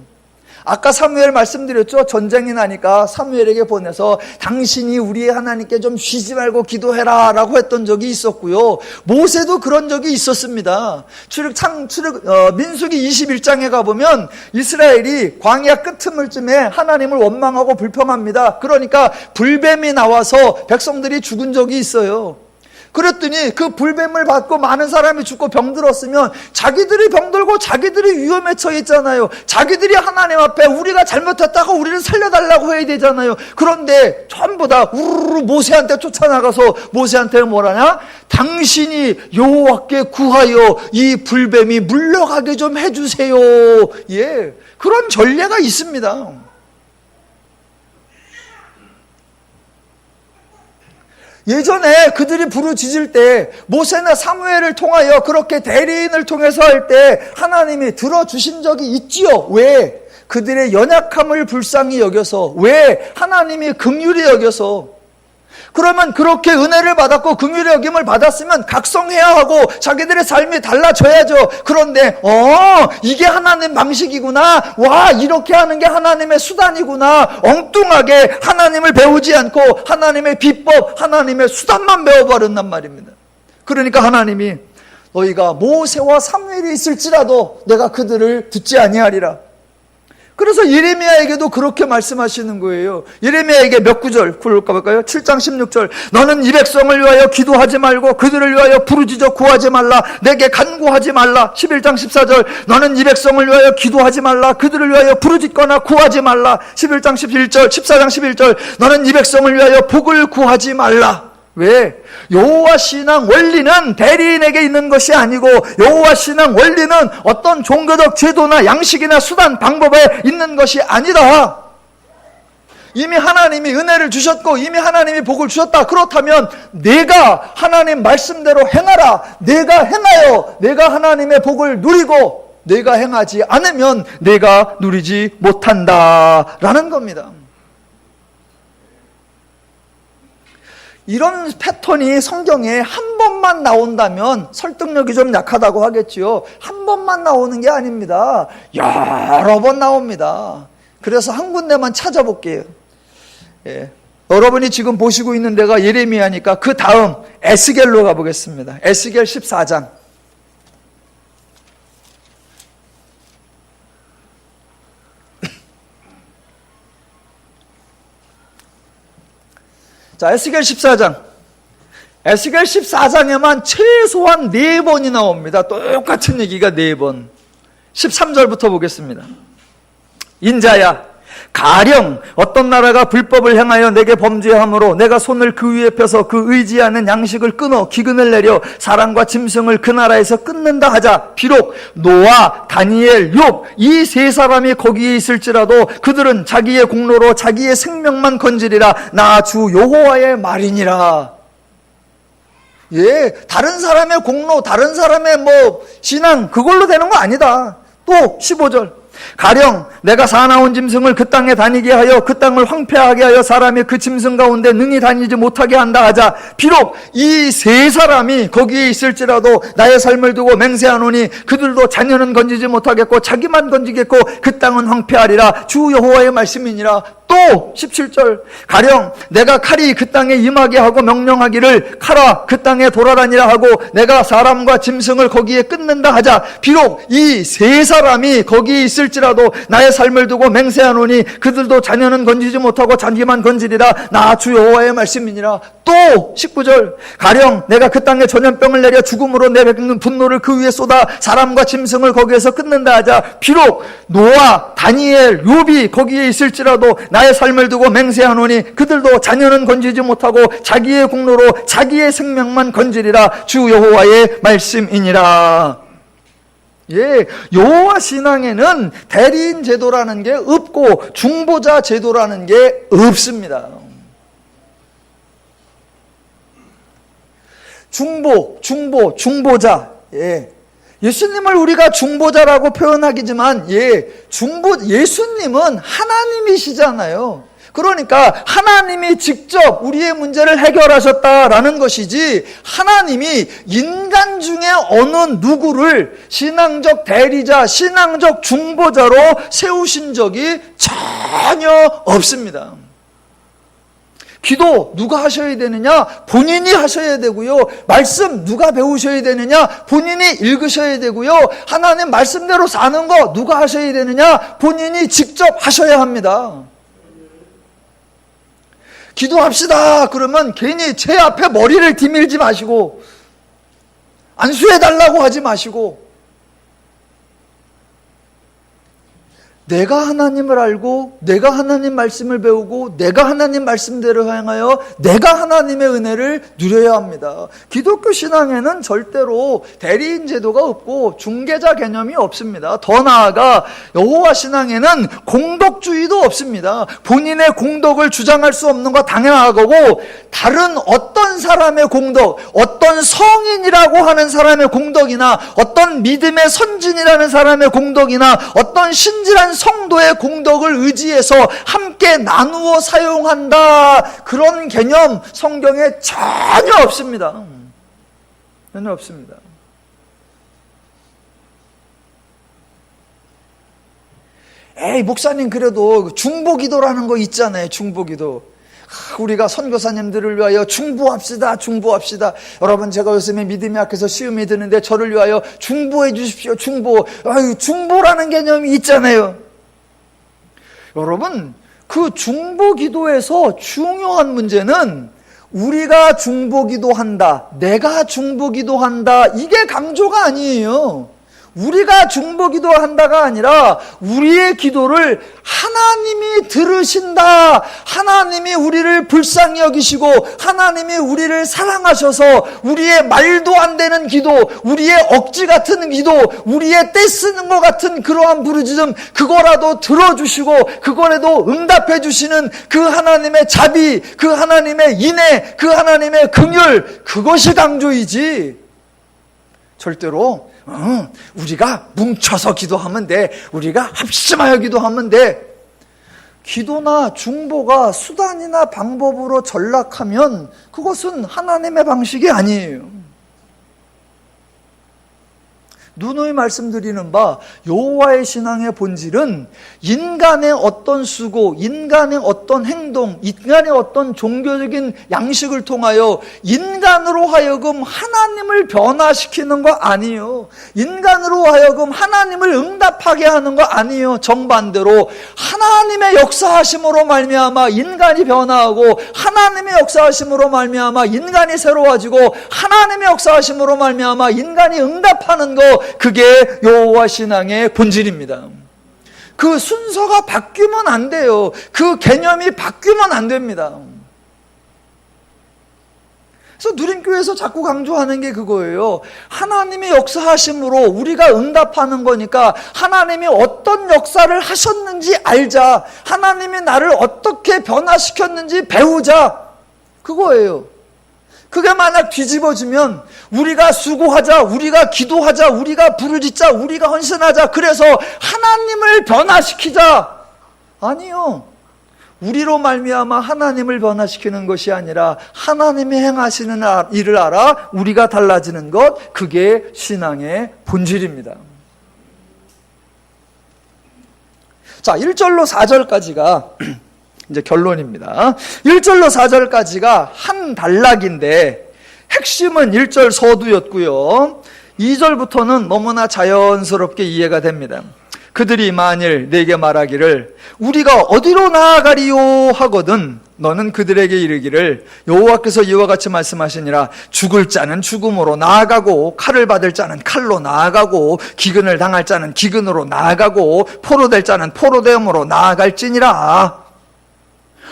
아까 사무엘 말씀드렸죠. 전쟁이 나니까 사무엘에게 보내서 당신이 우리 하나님께 좀 쉬지 말고 기도해라 라고 했던 적이 있었고요. 모세도 그런 적이 있었습니다. 민수기 21장에 가보면 이스라엘이 광야 끄트물쯤에 하나님을 원망하고 불평합니다. 그러니까 불뱀이 나와서 백성들이 죽은 적이 있어요. 그랬더니 그 불뱀을 받고 많은 사람이 죽고 병들었으면 자기들이 병들고 자기들이 위험에 처해 있잖아요. 자기들이 하나님 앞에 우리가 잘못했다고 우리를 살려달라고 해야 되잖아요. 그런데 전부 다 우르르 모세한테 쫓아나가서 모세한테 뭐라냐? 당신이 여호와께 구하여 이 불뱀이 물러가게 좀 해주세요. 예, 그런 전례가 있습니다. 예전에 그들이 부르짖을 때 모세나 사무엘을 통하여 그렇게 대리인을 통해서 할 때 하나님이 들어주신 적이 있지요. 왜? 그들의 연약함을 불쌍히 여겨서, 왜? 하나님이 긍휼히 여겨서. 그러면 그렇게 은혜를 받았고 긍휼의 여김을 받았으면 각성해야 하고 자기들의 삶이 달라져야죠. 그런데 이게 하나님 방식이구나, 와 이렇게 하는 게 하나님의 수단이구나, 엉뚱하게 하나님을 배우지 않고 하나님의 비법, 하나님의 수단만 배워버렸단 말입니다. 그러니까 하나님이 너희가 모세와 사무엘이 있을지라도 내가 그들을 듣지 아니하리라. 그래서 예레미야에게도 그렇게 말씀하시는 거예요. 예레미야에게 몇 구절 볼까요? 7장 16절. 너는 이 백성을 위하여 기도하지 말고 그들을 위하여 부르짖어 구하지 말라. 내게 간구하지 말라. 11장 14절. 너는 이 백성을 위하여 기도하지 말라. 그들을 위하여 부르짖거나 구하지 말라. 11장 11절, 14장 11절. 너는 이 백성을 위하여 복을 구하지 말라. 왜? 여호와 신앙 원리는 대리인에게 있는 것이 아니고 여호와 신앙 원리는 어떤 종교적 제도나 양식이나 수단, 방법에 있는 것이 아니다. 이미 하나님이 은혜를 주셨고 이미 하나님이 복을 주셨다. 그렇다면 내가 하나님 말씀대로 행하라. 내가 행하여 내가 하나님의 복을 누리고 내가 행하지 않으면 내가 누리지 못한다라는 겁니다. 이런 패턴이 성경에 한 번만 나온다면 설득력이 좀 약하다고 하겠지요. 한 번만 나오는 게 아닙니다. 여러 번 나옵니다. 그래서 한 군데만 찾아볼게요. 예. 여러분이 지금 보시고 있는 데가 예레미야니까 그 다음 에스겔로 가보겠습니다. 에스겔 14장. 자, 에스겔 14장. 에스겔 14장에만 최소한 4번이 나옵니다. 똑같은 얘기가 4번. 13절부터 보겠습니다. 인자야, 가령 어떤 나라가 불법을 행하여 내게 범죄함으로 내가 손을 그 위에 펴서 그 의지하는 양식을 끊어 기근을 내려 사람과 짐승을 그 나라에서 끊는다 하자. 비록 노아, 다니엘, 욥 이 세 사람이 거기에 있을지라도 그들은 자기의 공로로 자기의 생명만 건지리라. 나 주 여호와의 말이니라. 예, 다른 사람의 공로, 다른 사람의 신앙 그걸로 되는 거 아니다. 또 15절. 가령 내가 사나운 짐승을 그 땅에 다니게 하여 그 땅을 황폐하게 하여 사람이 그 짐승 가운데 능히 다니지 못하게 한다 하자. 비록 이 세 사람이 거기에 있을지라도 나의 삶을 두고 맹세하노니 그들도 자녀는 건지지 못하겠고 자기만 건지겠고 그 땅은 황폐하리라. 주 여호와의 말씀이니라. 또 17절. 가령 내가 칼이 그 땅에 임하게 하고 명령하기를 칼아 그 땅에 돌아다니라 하고 내가 사람과 짐승을 거기에 끊는다 하자. 비록 이 세 사람이 거기에 있을지라도 나의 삶을 두고 맹세하노니 그들도 자녀는 건지지 못하고 자기만 건지리라. 나 주 여호와의 말씀이니라. 또 19절. 가령 내가 그 땅에 전염병을 내려 죽음으로 내 분노를 그 위에 쏟아 사람과 짐승을 거기에서 끊는다 하자. 비록 노아, 다니엘, 욥이 거기에 있을지라도 나의 삶을 두고 맹세하노니 그들도 자녀는 건지지 못하고 자기의 공로로 자기의 생명만 건지리라. 주 여호와의 말씀이니라. 예, 여호와 신앙에는 대리인 제도라는 게 없고 중보자 제도라는 게 없습니다. 중보자. 예. 예수님을 우리가 중보자라고 표현하기지만, 예수님은 하나님이시잖아요. 그러니까 하나님이 직접 우리의 문제를 해결하셨다라는 것이지, 하나님이 인간 중에 어느 누구를 신앙적 대리자, 신앙적 중보자로 세우신 적이 전혀 없습니다. 기도 누가 하셔야 되느냐? 본인이 하셔야 되고요. 말씀 누가 배우셔야 되느냐? 본인이 읽으셔야 되고요. 하나님 말씀대로 사는 거 누가 하셔야 되느냐? 본인이 직접 하셔야 합니다. 기도합시다 그러면 괜히 제 앞에 머리를 디밀지 마시고, 안수해달라고 하지 마시고, 내가 하나님을 알고 내가 하나님 말씀을 배우고 내가 하나님 말씀대로 행하여 내가 하나님의 은혜를 누려야 합니다. 기독교 신앙에는 절대로 대리인 제도가 없고 중개자 개념이 없습니다. 더 나아가 여호와 신앙에는 공덕주의도 없습니다. 본인의 공덕을 주장할 수 없는 거 당연하고, 다른 어떤 사람의 공덕, 어떤 성인이라고 하는 사람의 공덕이나 어떤 믿음의 선진이라는 사람의 공덕이나 어떤 신실한 성도의 공덕을 의지해서 함께 나누어 사용한다, 그런 개념 성경에 전혀 없습니다. 전혀 없습니다. 목사님 그래도 중보기도라는 거 있잖아요. 중보기도. 우리가 선교사님들을 위하여 중보합시다. 여러분, 제가 요즘에 믿음이 약해서 시험이 드는데 저를 위하여 중보해 주십시오. 중보라는 개념이 있잖아요. 여러분, 그 중보기도에서 중요한 문제는 우리가 중보기도한다, 내가 중보기도한다, 이게 강조가 아니에요. 우리가 중보기도한다가 아니라 우리의 기도를 하나님이 들으신다, 하나님이 우리를 불쌍히 여기시고 하나님이 우리를 사랑하셔서 우리의 말도 안 되는 기도, 우리의 억지 같은 기도, 우리의 떼쓰는 것 같은 그러한 부르짖음, 그거라도 들어주시고 그거라도 응답해 주시는 그 하나님의 자비, 그 하나님의 인애, 그 하나님의 긍휼, 그것이 강조이지, 절대로 우리가 뭉쳐서 기도하면 돼, 우리가 합심하여 기도하면 돼. 기도나 중보가 수단이나 방법으로 전락하면 그것은 하나님의 방식이 아니에요. 누누이 말씀드리는 바, 여호와의 신앙의 본질은 인간의 어떤 수고, 인간의 어떤 행동, 인간의 어떤 종교적인 양식을 통하여 인간으로 하여금 하나님을 변화시키는 거 아니에요. 인간으로 하여금 하나님을 응답하게 하는 거 아니에요. 정반대로 하나님의 역사하심으로 말미암아 인간이 변화하고, 하나님의 역사하심으로 말미암아 인간이 새로워지고, 하나님의 역사하심으로 말미암아 인간이 응답하는 거, 그게 여호와 신앙의 본질입니다. 그 순서가 바뀌면 안 돼요. 그 개념이 바뀌면 안 됩니다. 그래서 누림교회에서 자꾸 강조하는 게 그거예요. 하나님의 역사하심으로 우리가 응답하는 거니까 하나님이 어떤 역사를 하셨는지 알자, 하나님이 나를 어떻게 변화시켰는지 배우자, 그거예요. 그게 만약 뒤집어지면 우리가 수고하자, 우리가 기도하자, 우리가 부르짖자, 우리가 헌신하자, 그래서 하나님을 변화시키자, 아니요. 우리로 말미암아 하나님을 변화시키는 것이 아니라 하나님이 행하시는 일을 알아 우리가 달라지는 것, 그게 신앙의 본질입니다. 자, 1절로 4절까지가 이제 결론입니다. 1절로 4절까지가 한 단락인데 핵심은 1절 서두였고요. 2절부터는 너무나 자연스럽게 이해가 됩니다. 그들이 만일 내게 말하기를 우리가 어디로 나아가리요 하거든 너는 그들에게 이르기를 여호와께서 이와 같이 말씀하시니라. 죽을 자는 죽음으로 나아가고 칼을 받을 자는 칼로 나아가고 기근을 당할 자는 기근으로 나아가고 포로될 자는 포로됨으로 나아갈지니라.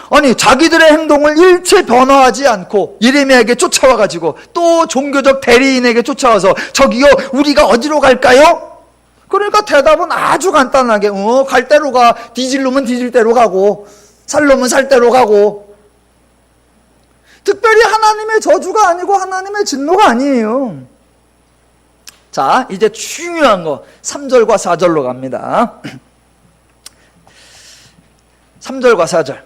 아니 자기들의 행동을 일체 변화하지 않고 예레미야에게 쫓아와가지고 또 종교적 대리인에게 쫓아와서 저기요 우리가 어디로 갈까요? 그러니까 대답은 아주 간단하게 갈 대로 가. 뒤질 놈은 뒤질 대로 가고 살 놈은 살 대로 가고. 특별히 하나님의 저주가 아니고 하나님의 진노가 아니에요. 자, 이제 중요한 거 3절과 4절로 갑니다. 3절과 4절.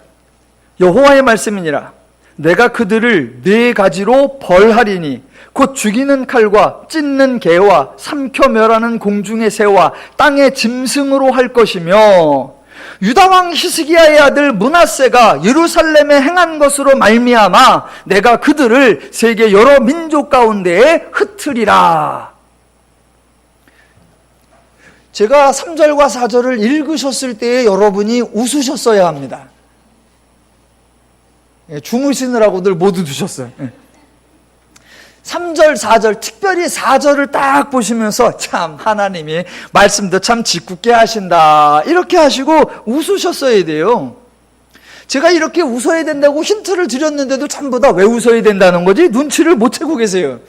여호와의 말씀이니라. 내가 그들을 네 가지로 벌하리니 곧 죽이는 칼과 찢는 개와 삼켜 멸하는 공중의 새와 땅의 짐승으로 할 것이며 유다왕 히스기야의 아들 므낫세가 예루살렘에 행한 것으로 말미암아 내가 그들을 세계 여러 민족 가운데에 흩으리라. 제가 3절과 4절을 읽으셨을 때에 여러분이 웃으셨어야 합니다. 주무시느라고들 못 웃으셨어요. 3절, 4절, 특별히 4절을 딱 보시면서 참 하나님이 말씀도 참 짓궂게 하신다 이렇게 하시고 웃으셨어야 돼요. 제가 이렇게 웃어야 된다고 힌트를 드렸는데도 전부 다 왜 웃어야 된다는 거지? 눈치를 못 채고 계세요.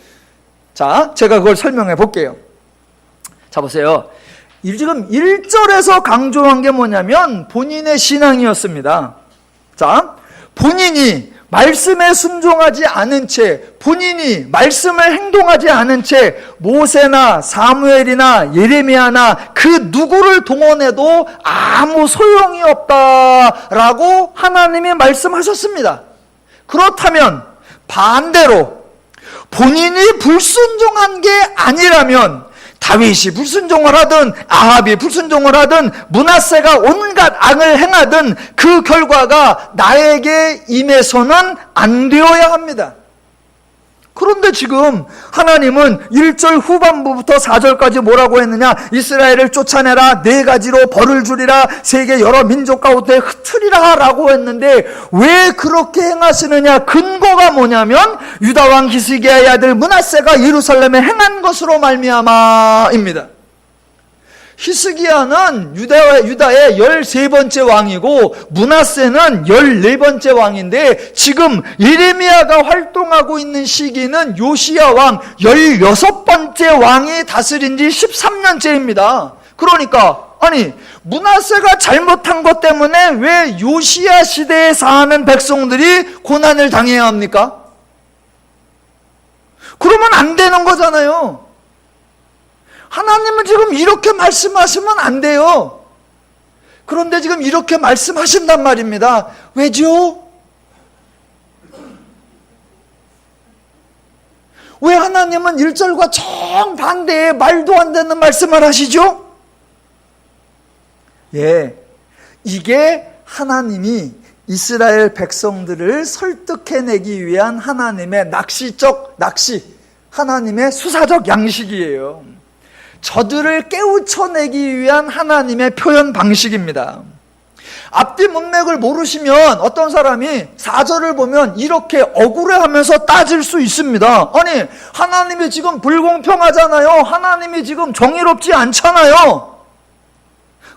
자, 제가 그걸 설명해 볼게요. 자, 보세요. 지금 1절에서 강조한 게 뭐냐면 본인의 신앙이었습니다. 자, 본인이 말씀에 순종하지 않은 채, 본인이 말씀을 행동하지 않은 채 모세나 사무엘이나 예레미야나 그 누구를 동원해도 아무 소용이 없다라고 하나님이 말씀하셨습니다. 그렇다면 반대로 본인이 불순종한 게 아니라면 다윗이 불순종을 하든 아합이 불순종을 하든 므낫세가 온갖 악을 행하든 그 결과가 나에게 임해서는 안 되어야 합니다. 그런데 지금 하나님은 1절 후반부부터 4절까지 뭐라고 했느냐? 이스라엘을 쫓아내라, 네 가지로 벌을 주리라, 세계 여러 민족 가운데 흩으리라 라고 했는데 왜 그렇게 행하시느냐? 근거가 뭐냐면 유다왕 히스기야의 아들 므낫세가 예루살렘에 행한 것으로 말미암아입니다. 히스기야는 유다의 13번째 왕이고 므낫세는 14번째 왕인데 지금 예레미야가 활동하고 있는 시기는 요시야 왕 16번째 왕이 다스린 지 13년째입니다. 그러니까 아니 므낫세가 잘못한 것 때문에 왜 요시야 시대에 사는 백성들이 고난을 당해야 합니까? 그러면 안 되는 거잖아요. 하나님은 지금 이렇게 말씀하시면 안 돼요. 그런데 지금 이렇게 말씀하신단 말입니다. 왜죠? 왜 하나님은 1절과 정반대의 말도 안 되는 말씀을 하시죠? 예, 이게 하나님이 이스라엘 백성들을 설득해내기 위한 하나님의 하나님의 수사적 양식이에요. 저들을 깨우쳐내기 위한 하나님의 표현 방식입니다. 앞뒤 문맥을 모르시면 어떤 사람이 4절을 보면 이렇게 억울해하면서 따질 수 있습니다. 아니 하나님이 지금 불공평하잖아요. 하나님이 지금 정의롭지 않잖아요.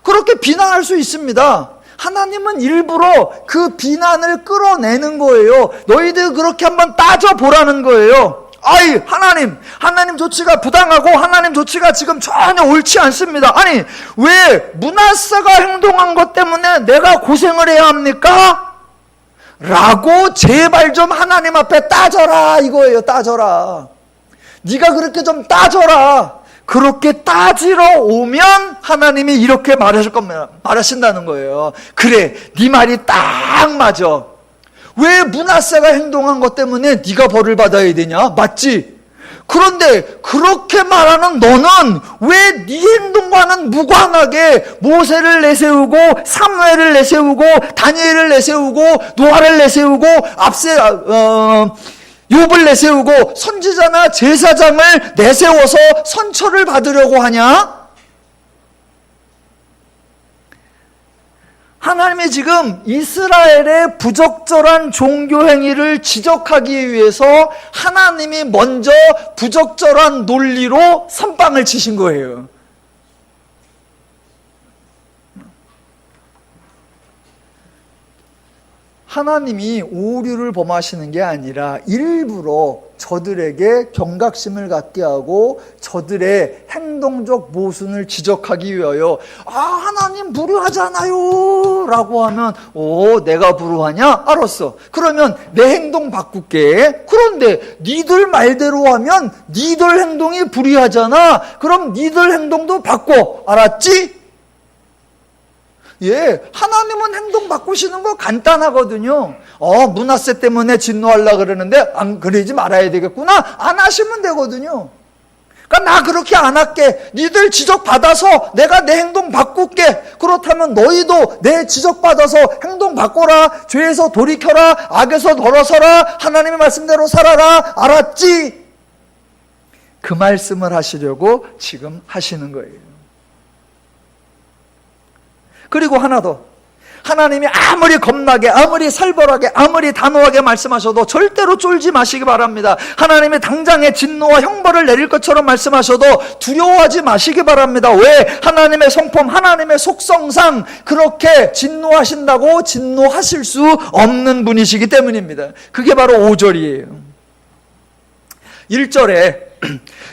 그렇게 비난할 수 있습니다. 하나님은 일부러 그 비난을 끌어내는 거예요. 너희들 그렇게 한번 따져보라는 거예요. 아이 하나님 조치가 부당하고 하나님 조치가 지금 전혀 옳지 않습니다. 아니 왜 므낫세가 행동한 것 때문에 내가 고생을 해야 합니까? 라고 제발 좀 하나님 앞에 따져라 이거예요. 따져라. 네가 그렇게 좀 따져라. 그렇게 따지러 오면 하나님이 이렇게 말하신다는 거예요. 그래 네 말이 딱 맞아. 왜 므낫세가 행동한 것 때문에 네가 벌을 받아야 되냐? 맞지? 그런데 그렇게 말하는 너는 왜 네 행동과는 무관하게 모세를 내세우고 사무엘을 내세우고 다니엘을 내세우고 노아를 내세우고 욥을 내세우고 선지자나 제사장을 내세워서 선처를 받으려고 하냐? 하나님이 지금 이스라엘의 부적절한 종교 행위를 지적하기 위해서 하나님이 먼저 부적절한 논리로 선빵을 치신 거예요. 하나님이 오류를 범하시는 게 아니라 일부러 저들에게 경각심을 갖게 하고 저들의 행동적 모순을 지적하기 위하여 하나님 불효하잖아요 라고 하면 내가 불효하냐? 알았어. 그러면 내 행동 바꿀게. 그런데 니들 말대로 하면 니들 행동이 불의하잖아. 그럼 니들 행동도 바꿔. 알았지? 하나님은 행동 바꾸시는 거 간단하거든요. 문화세 때문에 진노하려고 그러는데 안 그러지 말아야 되겠구나. 안 하시면 되거든요. 그러니까 나 그렇게 안 할게. 니들 지적받아서 내가 내 행동 바꿀게. 그렇다면 너희도 내 지적받아서 행동 바꿔라. 죄에서 돌이켜라. 악에서 돌아서라. 하나님의 말씀대로 살아라. 알았지? 그 말씀을 하시려고 지금 하시는 거예요. 그리고 하나 더, 하나님이 아무리 겁나게, 아무리 살벌하게, 아무리 단호하게 말씀하셔도 절대로 쫄지 마시기 바랍니다. 하나님이 당장의 진노와 형벌을 내릴 것처럼 말씀하셔도 두려워하지 마시기 바랍니다. 왜? 하나님의 성품, 하나님의 속성상 그렇게 진노하신다고 진노하실 수 없는 분이시기 때문입니다. 그게 바로 5절이에요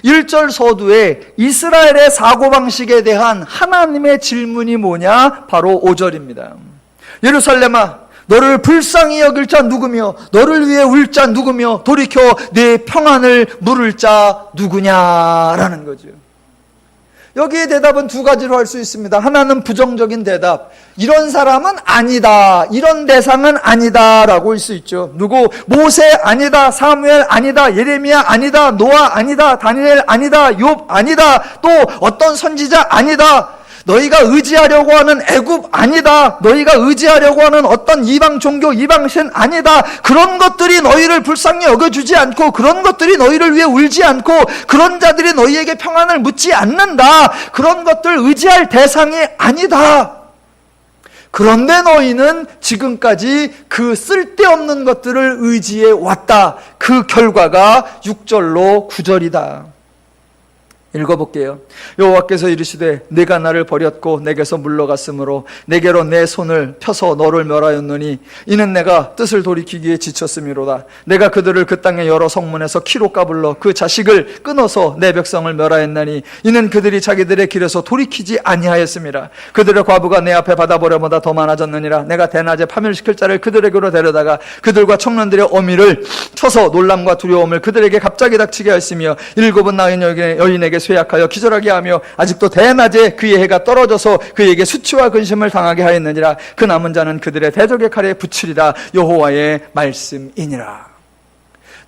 1절 서두에 이스라엘의 사고방식에 대한 하나님의 질문이 뭐냐? 바로 5절입니다. 예루살렘아, 너를 불쌍히 여길 자 누구며 너를 위해 울 자 누구며 돌이켜 내 평안을 물을 자 누구냐라는 거죠. 여기에 대답은 두 가지로 할 수 있습니다. 하나는 부정적인 대답, 이런 사람은 아니다, 이런 대상은 아니다 라고 할 수 있죠. 누구? 모세 아니다, 사무엘 아니다, 예레미야 아니다, 노아 아니다, 다니엘 아니다, 욥 아니다, 또 어떤 선지자 아니다, 너희가 의지하려고 하는 애굽 아니다, 너희가 의지하려고 하는 어떤 이방 종교, 이방신 아니다. 그런 것들이 너희를 불쌍히 여겨주지 않고, 그런 것들이 너희를 위해 울지 않고, 그런 자들이 너희에게 평안을 묻지 않는다. 그런 것들 의지할 대상이 아니다. 그런데 너희는 지금까지 그 쓸데없는 것들을 의지해 왔다. 그 결과가 6절로 9절이다. 읽어볼게요. 여호와께서 이르시되 내가 나를 버렸고 내게서 물러갔으므로 내게로 내 손을 펴서 너를 멸하였느니 이는 내가 뜻을 돌이키기에 지쳤음이로다. 내가 그들을 그 땅의 여러 성문에서 키로 까불러 그 자식을 끊어서 내 백성을 멸하였나니 이는 그들이 자기들의 길에서 돌이키지 아니하였음이라. 그들의 과부가 내 앞에 바다보려보다 더 많아졌느니라. 내가 대낮에 파멸시킬 자를 그들에게로 데려다가 그들과 청년들의 어미를 쳐서 놀람과 두려움을 그들에게 갑자기 닥치게 하였으며 일곱은 낳은 여인에게 쇠약하여 기절하게 하며 아직도 대낮에 그의 해가 떨어져서 그에게 수치와 근심을 당하게 하였느니라. 그 남은 자는 그들의 대적의 칼에 붙이리라. 여호와의 말씀이니라.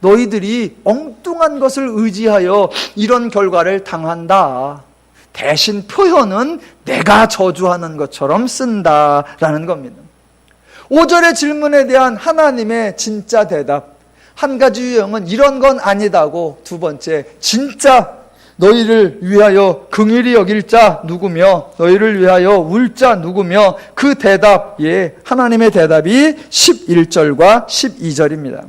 너희들이 엉뚱한 것을 의지하여 이런 결과를 당한다. 대신 표현은 내가 저주하는 것처럼 쓴다라는 겁니다. 5절의 질문에 대한 하나님의 진짜 대답, 한 가지 유형은 이런 건 아니다고, 두 번째, 진짜 너희를 위하여 긍휼히 여길 자 누구며 너희를 위하여 울 자 누구며, 그 대답, 하나님의 대답이 11절과 12절입니다.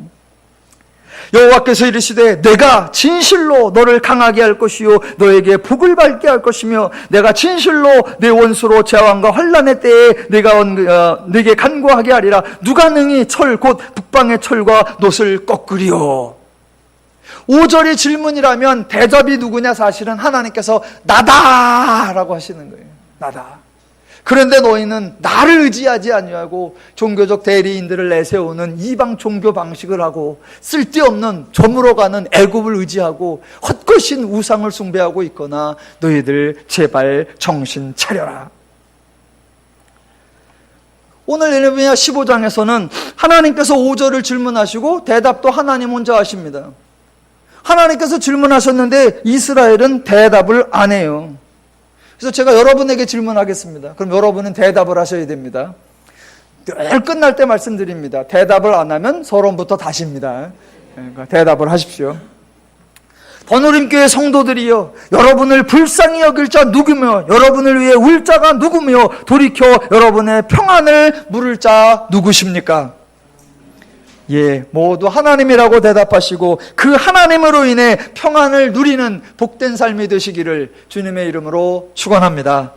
여호와께서 이르시되 내가 진실로 너를 강하게 할 것이요 너에게 복을 받게 할 것이며 내가 진실로 내 원수로 재앙과 환난의 때에 네게 간구하게 하리라. 누가 능히 철 곧 북방의 철과 놋을 꺾으리요. 5절이 질문이라면 대답이 누구냐? 사실은 하나님께서 나다 라고 하시는 거예요. 나다. 그런데 너희는 나를 의지하지 아니하고 종교적 대리인들을 내세우는 이방 종교 방식을 하고 쓸데없는 저물어가는 애굽을 의지하고 헛것인 우상을 숭배하고 있거나 너희들 제발 정신 차려라. 오늘 예레미야 15장에서는 하나님께서 5절을 질문하시고 대답도 하나님 혼자 하십니다. 하나님께서 질문하셨는데 이스라엘은 대답을 안 해요. 그래서 제가 여러분에게 질문하겠습니다. 그럼 여러분은 대답을 하셔야 됩니다. 늘 끝날 때 말씀드립니다. 대답을 안 하면 서론부터 다시입니다. 그러니까 대답을 하십시오. 번우림교회 성도들이여, 여러분을 불쌍히 여길 자 누구며 여러분을 위해 울 자가 누구며 돌이켜 여러분의 평안을 물을 자 누구십니까? 모두 하나님이라고 대답하시고 그 하나님으로 인해 평안을 누리는 복된 삶이 되시기를 주님의 이름으로 축원합니다.